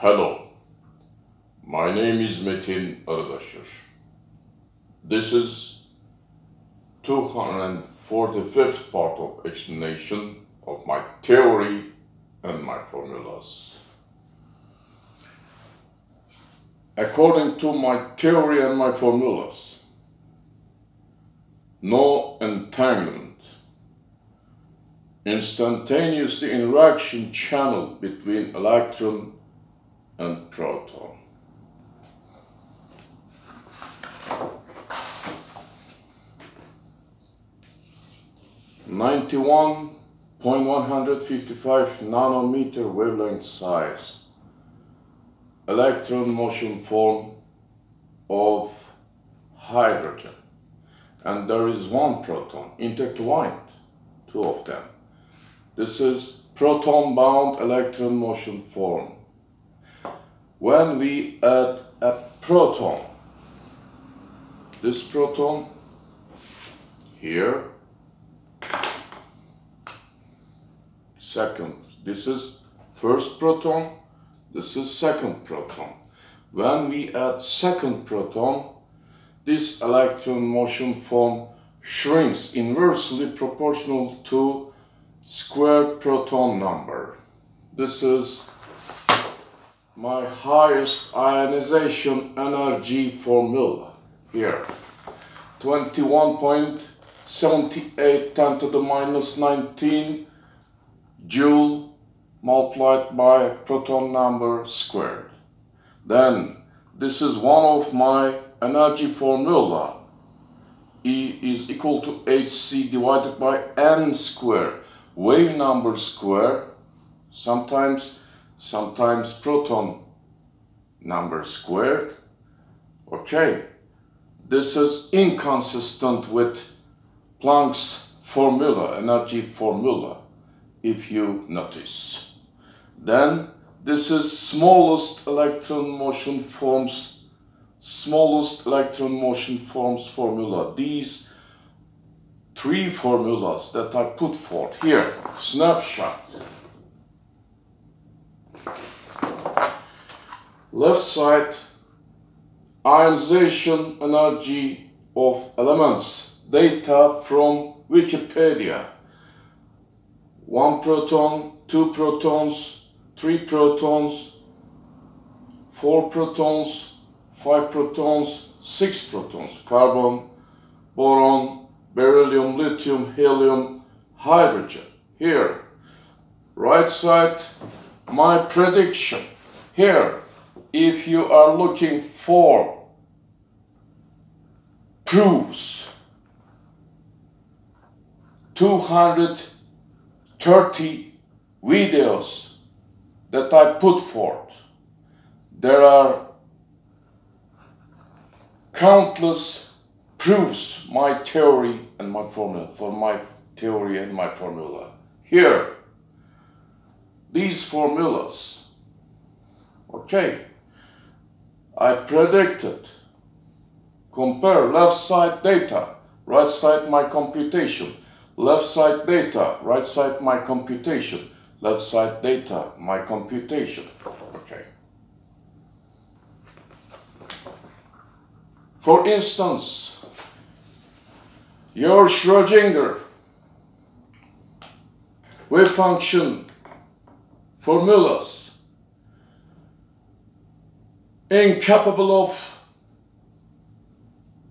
Hello, my name is Metin Arıdaşır. This is 245th part of explanation of my theory and my formulas. According to my theory and my formulas, no entanglement, instantaneously interaction channel between electron and proton. (91.155 nanometer wavelength size electron motion form of hydrogen, and there is one proton intertwined, two of them. This is proton-bound electron motion form. When we add a proton, this proton here, second, this is first proton, this is second proton. When we add second proton, this electron motion form shrinks inversely proportional to squared proton number. This is my highest ionization energy formula here. 21.78 10 to the minus 19 joule multiplied by proton number squared. Then this is one of my energy formula. E is equal to hc divided by n square, wave number square, sometimes proton number squared. Okay, this is inconsistent with Planck's formula, energy formula, if you notice. Then this is smallest electron motion forms formula. These three formulas that I put forth here, snapshot. Left side, ionization energy of elements, data from Wikipedia. 1 proton, 2 protons, 3 protons, 4 protons, 5 protons, 6 protons, carbon, boron, beryllium, lithium, helium, hydrogen. Here, right side, my prediction. Here, if you are looking for proofs, 230 videos that I put forth, there are countless proofs, my theory and my formula, for my theory and my formula. Here, these formulas, okay, I predicted, compare left side data, right side my computation, left side data, right side my computation, left side data, my computation. Okay. For instance, your Schrödinger wave function formulas incapable of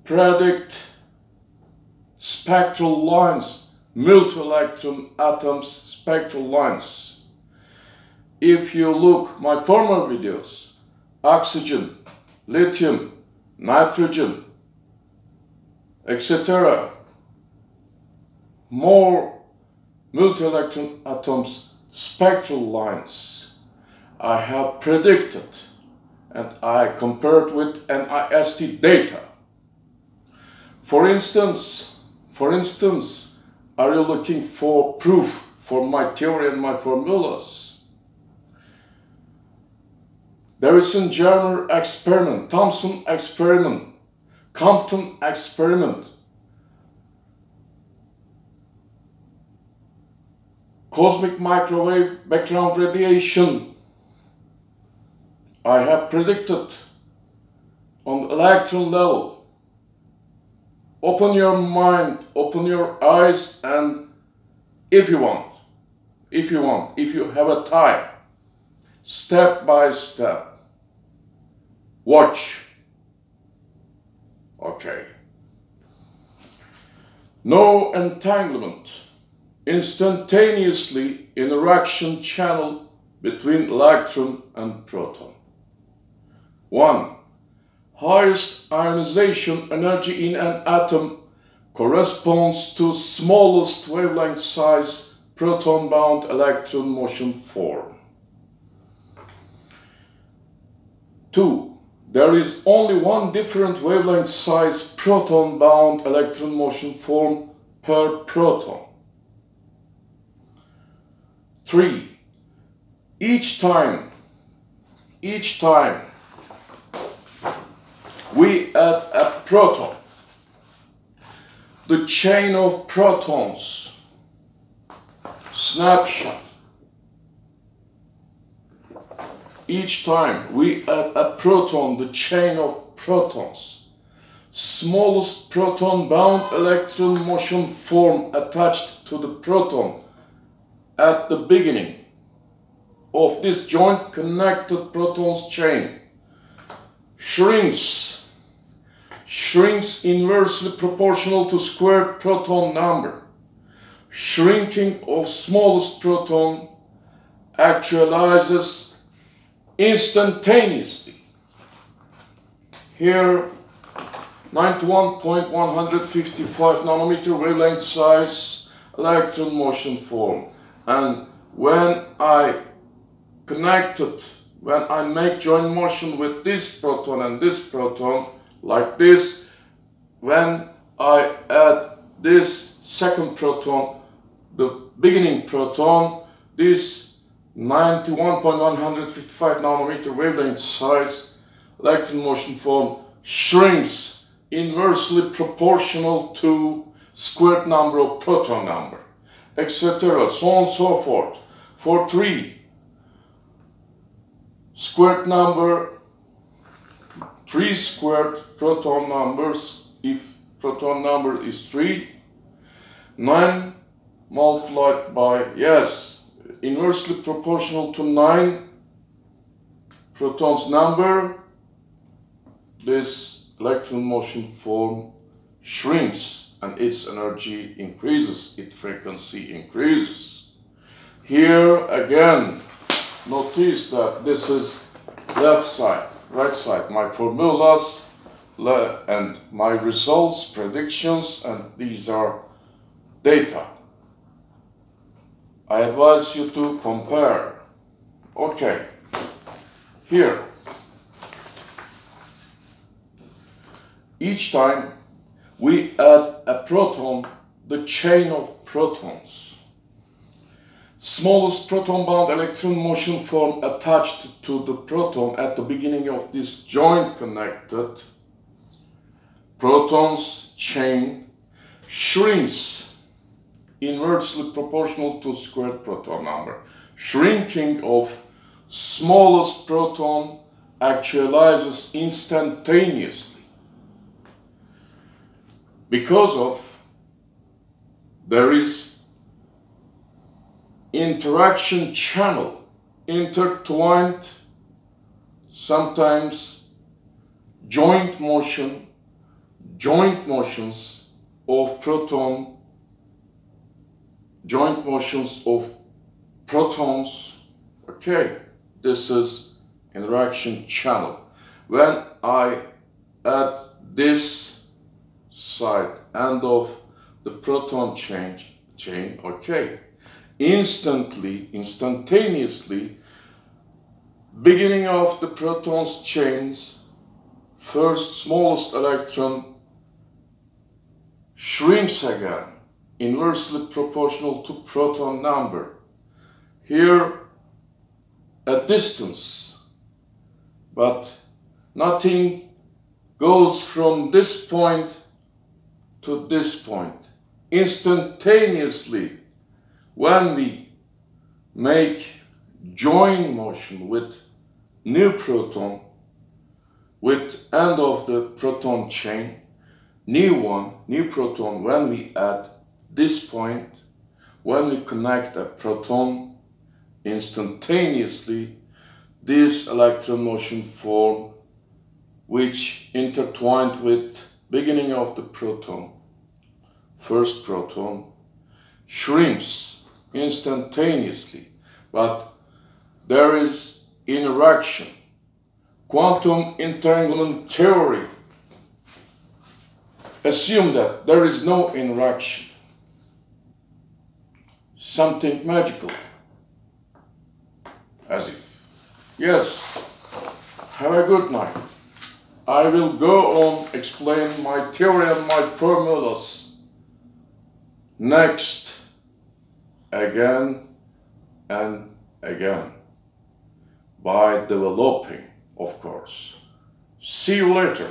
predict spectral lines, multi-electron atoms spectral lines. If you look my former videos, oxygen, lithium, nitrogen, etc., more multi-electron atoms spectral lines I have predicted, and I compared with NIST data. For instance, are you looking for proof for my theory and my formulas? There is a German experiment, Thomson experiment, Compton experiment, cosmic microwave background radiation I have predicted on electron level. Open your mind, open your eyes, and if you have a time, step by step, watch. Okay. No entanglement, instantaneously interaction channel between electron and proton. 1. Highest ionization energy in an atom corresponds to smallest wavelength size proton-bound electron motion form. 2. There is only one different wavelength size proton-bound electron motion form per proton. 3. Each time we add a proton, the chain of protons, snapshot. Each time we add a proton, the chain of protons, smallest proton-bound electron motion form attached to the proton at the beginning of this joint connected protons chain shrinks inversely proportional to squared proton number. Shrinking of smallest proton actualizes instantaneously. Here 91.155 nanometer wavelength size electron motion form, and when I make joint motion with this proton and this proton like this, when I add this second proton, the beginning proton, this 91.155 nanometer wavelength size electron motion form shrinks inversely proportional to squared number of proton number, etc. so on and so forth. For 3, squared number, 3 squared proton numbers, if proton number is 3, 9 multiplied by, inversely proportional to 9 protons number, this electron motion form shrinks and its energy increases, its frequency increases. Here again, notice that this is left side, right side, my formulas and my results, predictions, and these are data. I advise you to compare. Okay, here. Each time we add a proton, the chain of protons, smallest proton-bound electron motion form attached to the proton at the beginning of this joint connected protons chain shrinks inversely proportional to squared proton number. Shrinking of smallest proton actualizes instantaneously because of there is interaction channel, intertwined, sometimes joint motions of proton, joint motions of protons. Okay, this is interaction channel. When I add this side end of the proton chain, okay, instantaneously, beginning of the protons chains, first smallest electron shrinks again, inversely proportional to proton number. Here a distance, but nothing goes from this point to this point. Instantaneously, when we make joint motion with new proton with end of the proton chain, new proton when we add this point, when we connect a proton instantaneously, this electron motion form which intertwined with beginning of the proton, first proton, shrinks instantaneously, but there is interaction. Quantum entanglement theory assume that there is no interaction. Something magical. As if. Yes. Have a good night. I will go on explain my theory and my formulas next, again and again, by developing, of course. See you later.